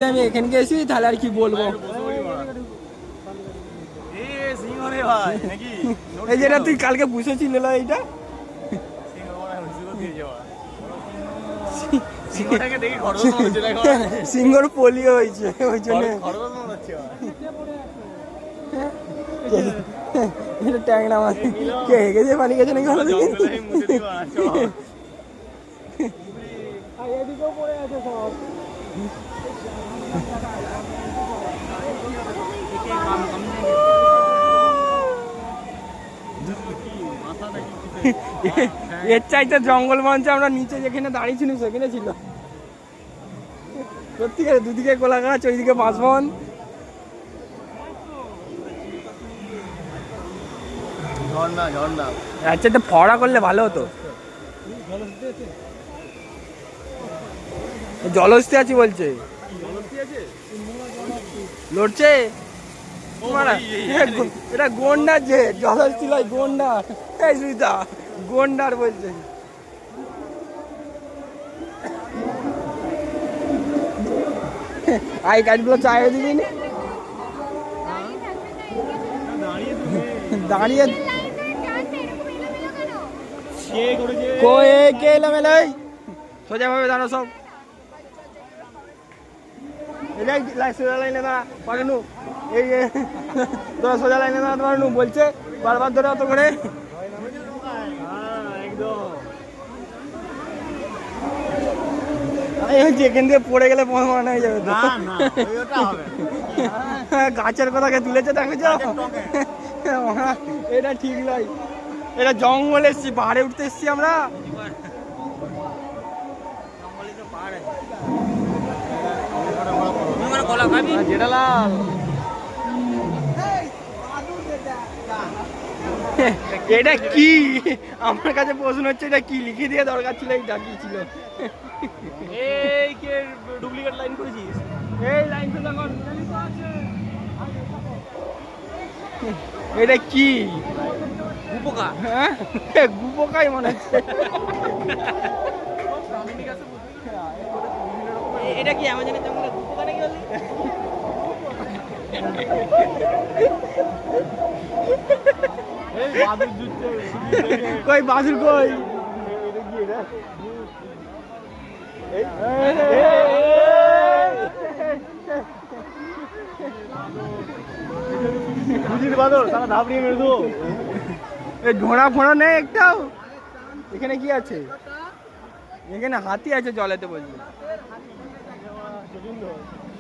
আমি এখানে গেছি তাহলে আর কি বলবো। এই যেটা তুই কালকে বুঝেছিল এইটা সিংহর পোলিও হয়েছে ওই জন্য ট্যাংরা মাছ কে হেগেছে পালিয়ে গেছে নাকি এদিকেও পড়ে আছে সব। এর চাইতে জঙ্গল মঞ্চে আমরা নিচে যেখানে দাঁড়িয়েছিল সেখানে ছিল সত্যিকার, দুদিকে কোলা গাছ, ওইদিকে বাঁশবন। আচ্ছা, এটা ফড়া করলে ভালো হতো। জলহস্তি আছে বলছে, লড়ছে। এটা গন্ডার, যে জলহস্তি লাই গন্ডার। এই সুইতা গন্ডার বলছে। আই কার্ডগুলো চাইয়ে দিবি দাঁড়িয়ে কে এলামেলাই সোজা ভাবে দাঁড়ো সব। সোজা লাইনে দাঁড়া পাঠানু, এই তোরা সোজা লাইনে দাঁড়াতে পারানু বলছে বারবার ধরে অত করে। যেখান দিয়ে পড়ে গেলে মনে হয়ে যাবে। গাছের কথাকে তুলেছে দেখেছো, এটা ঠিক নয়। এটা জঙ্গল এসছি, পাহাড়ে উঠতে এসছি আমরা। এটা কি আমার কাছে প্রশ্ন হচ্ছে, এটা কি লিখে দিয়ে দরকার ছিল? এই ডাকিয়েছিল এই কে ডুপ্লিকেট লাইন করেছিস? এই লাইন তো দেখো, এটা কি গুপোকা? হ্যাঁ গুপোকাই মনে হচ্ছে। এটা কি আমাজনের জঙ্গলে গুপোকা নাকি বললি? কই বাসুর কই? ঘোড়া ফোড়া নেই একটাও? এখানে কি আছে? এখানে হাতি আছে জলেতে বলছি।